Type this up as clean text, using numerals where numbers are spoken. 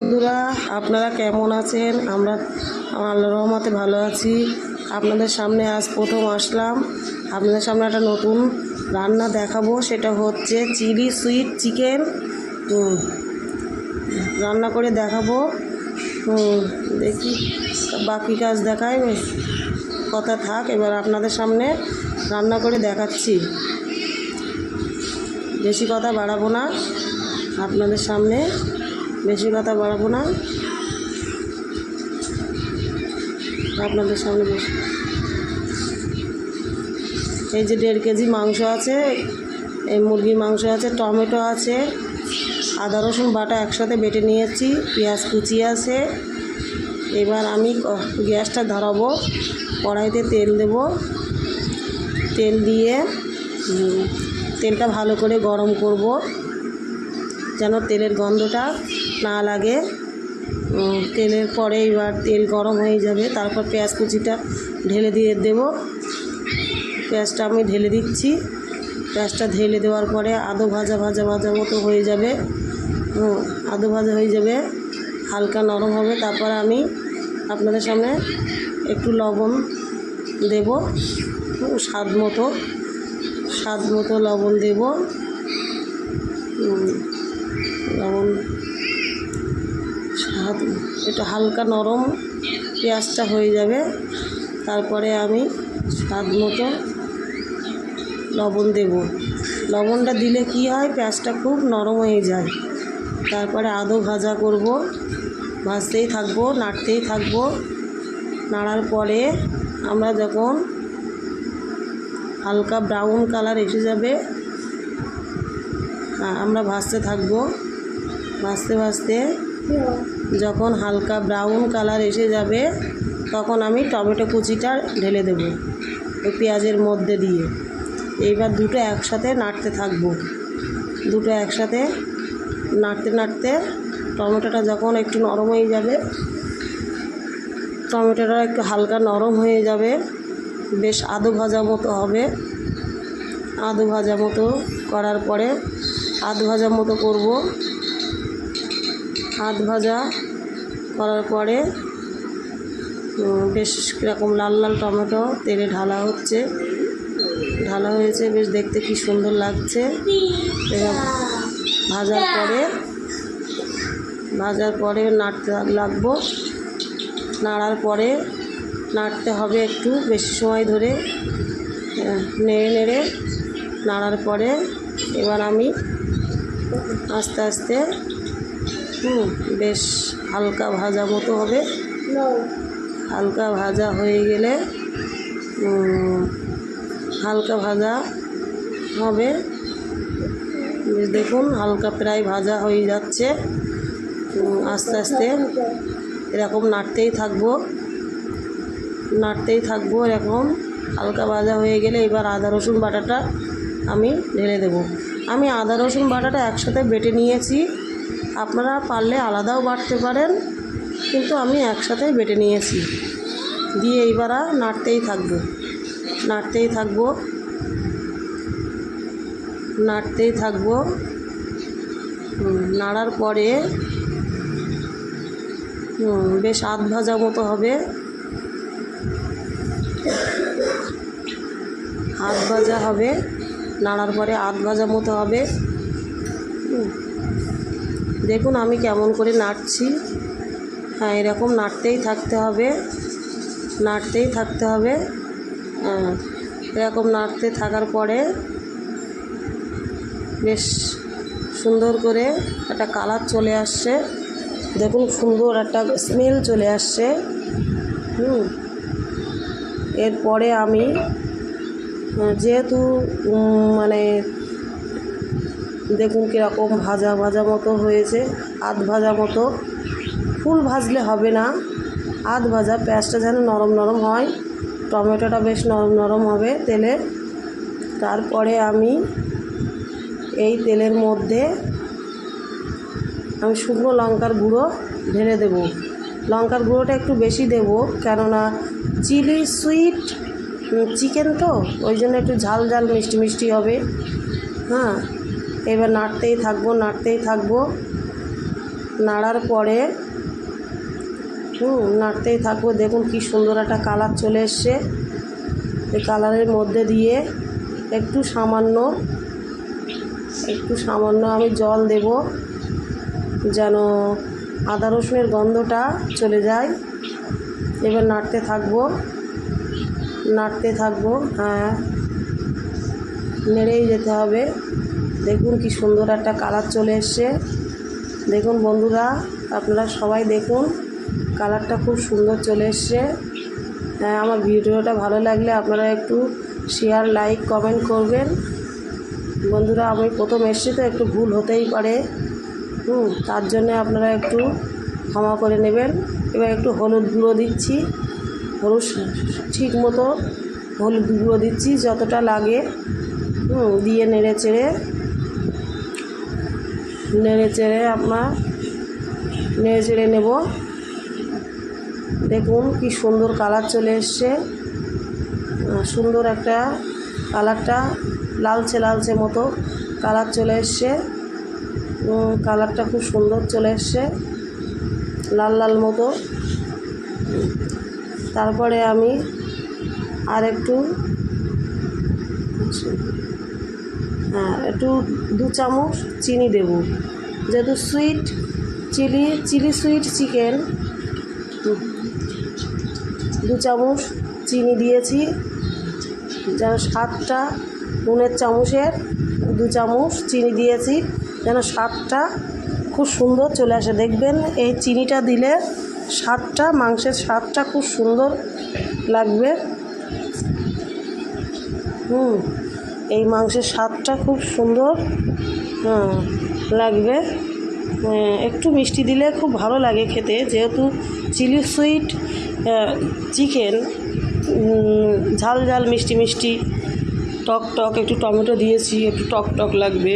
বন্ধুরা, আপনারা কেমন আছেন? আমরা আল্লাহর রহমতে ভালো আছি। আপনাদের সামনে আজ প্রথম আসলাম। আপনাদের সামনে একটা নতুন রান্না দেখাবো, সেটা হচ্ছে চিলি সুইট চিকেন রান্না করে দেখাবো। দেখি বাকি কাজ দেখাই, কথা থাক। এবার আপনাদের সামনে রান্না করে দেখাচ্ছি। বেশি কথা বাড়াবো না, আপনাদের সামনে বেশি কথা বাড়াবো না, আপনাদের সামনে বেশি। এই যে 1.5 কেজি মাংস আছে, এই মুরগির মাংস আছে, টমেটো আছে, আদা রসুন বাটা একসাথে বেটে নিয়েছি, পেঁয়াজ কুচি আছে। এবার আমি গ্যাসটা ধরাবো, কড়াইতে তেল দেব। তেল দিয়ে তেলটা ভালো করে গরম করব, যেন তেলের গন্ধটা না লাগে। তেলের পরে এবার তেল গরম হয়ে যাবে, তারপর পেঁয়াজ কুচিটা ঢেলে দিয়ে দেব। পেঁয়াজটা আমি ঢেলে দিচ্ছি। পেঁয়াজটা ঢেলে দেওয়ার পরে আদো ভাজা মতো হয়ে যাবে। আদো ভাজা হয়ে যাবে, হালকা নরম হবে। তারপর আমি আপনাদের সামনে একটু লবণ দেব, স্বাদ মতো লবণ দেব। লবণ একটু হালকা নরম পেঁয়াজটা হয়ে যাবে, তারপরে আমি স্বাদ মতো লবণ দেব। লবণটা দিলে কি হয়, পেঁয়াজটা খুব নরম হয়ে যায়। তারপরে আদো ভাজা করব, ভাজতেই থাকবো, নাড়তেই থাকবো। নাড়ার পরে আমরা যখন হালকা ব্রাউন কালার এসে যাবে, আমরা ভাজতে থাকবো। ভাজতে যখন হালকা ব্রাউন কালার এসে যাবে, তখন আমি টমেটো কুচিটা ঢেলে দেব ওই পেঁয়াজের মধ্যে দিয়ে। এইবার দুটো একসাথে নাড়তে থাকবো। দুটো একসাথে নাড়তে টমেটোটা যখন একটু নরম হয়ে যাবে, টমেটোটা একটু হালকা নরম হয়ে যাবে, বেশ আদো ভাজা মতো হবে। আদো ভাজা মতো করার পরে আধ ভাজা মতো করব। আধ ভাজা করার পরে বেশ কীরকম লাল লাল টমেটো তেলে ঢালা হয়েছে, বেশ দেখতে কি সুন্দর লাগছে। ভাজার পরে নাড়তে লাগবো। নাড়ার পরে নাড়তে হবে একটু বেশি সময় ধরে, নেড়ে নাড়ার পরে এবার আমি আস্তে আস্তে বেশ হালকা ভাজা মতো হবে। হালকা ভাজা হয়ে গেলে হালকা ভাজা হবে, দেখুন হালকা প্রায় ভাজা হয়ে যাচ্ছে। আস্তে আস্তে এরকম নাড়তেই থাকবো। এরকম হালকা ভাজা হয়ে গেলে এবার আদা রসুন বাটাটা আমি ঢেলে দেব। আমি আদা রসুন বাটাটা একসাথে বেটে নিয়েছি, আপনারা পারলে আলাদাও বাটতে পারেন, কিন্তু আমি একসাথে বেটে নিয়েছি। দিয়ে এইবার নাড়তেই থাকবো। নাড়ার পরে বেশ আধ ভাজা মতো হবে। নাড়ার পরে আধ ভাজা মতো হবে। দেখুন আমি কেমন করে নাড়ছি। হ্যাঁ, এরকম নাড়তেই থাকতে হবে। এরকম নাড়তে থাকার পরে বেশ সুন্দর করে একটা কালার চলে আসছে। দেখুন সুন্দর একটা স্মেল চলে আসছে। এরপরে আমি যেহেতু দেখুন কীরকম ভাজা মতো হয়েছে, আধ ভাজা মতো। ফুল ভাজলে হবে না, আধ ভাজা। পেঁয়াজটা যেন নরম হয়, টমেটোটা বেশ নরম হবে তেলে। তারপরে আমি এই তেলের মধ্যে আমি শুকনো লঙ্কার গুঁড়ো ঢেলে দেব। লঙ্কার গুঁড়োটা একটু বেশি দেব, কেননা চিলি সুইট চিকেন তো, ওই জন্য একটু ঝাল মিষ্টি হবে। হ্যাঁ, এবার নাড়তেই থাকবো। নাড়ার পরে নাড়তেই থাকবো। দেখুন কি সুন্দর একটা কালার চলে এসছে। এই কালারের মধ্যে দিয়ে একটু সামান্য আমি জল দেব, যেন আদা রসুনের গন্ধটা চলে যায়। এবার নাড়তে থাকবো। হ্যাঁ, নেড়েই যেতে হবে। দেখুন কি সুন্দর একটা কালার চলে এসছে। দেখুন বন্ধুরা, আপনারা সবাই দেখুন, কালারটা খুব সুন্দর চলে এসছে। আমার ভিডিওটা ভালো লাগলে আপনারা একটু শেয়ার, লাইক, কমেন্ট করবেন। বন্ধুরা, আমি প্রথম এসেছি তো একটু ভুল হতেই পারে, তার জন্য আপনারা একটু ক্ষমা করে নেবেন। এবার একটু হলুদ গুঁড়ো দিচ্ছি, ঠিক মতো হলুদ গুঁড়ো দিচ্ছি যতটা লাগে। দিয়ে নেড়ে চেড়ে নেব। দেখুন কি সুন্দর কালার চলে এসছে। সুন্দর একটা কালারটা লালচে মতো কালার চলে এসছে। কালারটা খুব সুন্দর চলে এসছে, লাল মতো। তারপরে আমি আর একটু 2 চামচ চিনি দেব, যেহেতু চিলি সুইট চিকেন। 2 চামচ চিনি দিয়েছি, যেন স্বাদটা, নুনের চামচের 2 চামচ চিনি দিয়েছি, যেন স্বাদটা খুব সুন্দর চলে আসে। দেখবেন এই চিনিটা দিলে মাংসের স্বাদটা খুব সুন্দর লাগবে। এই মাংসের স্বাদটা খুব সুন্দর লাগবে। একটু মিষ্টি দিলে খুব ভালো লাগে খেতে, যেহেতু চিলি সুইট চিকেন, ঝাল মিষ্টি টক একটু টমেটো দিয়েছি, একটু টক লাগবে।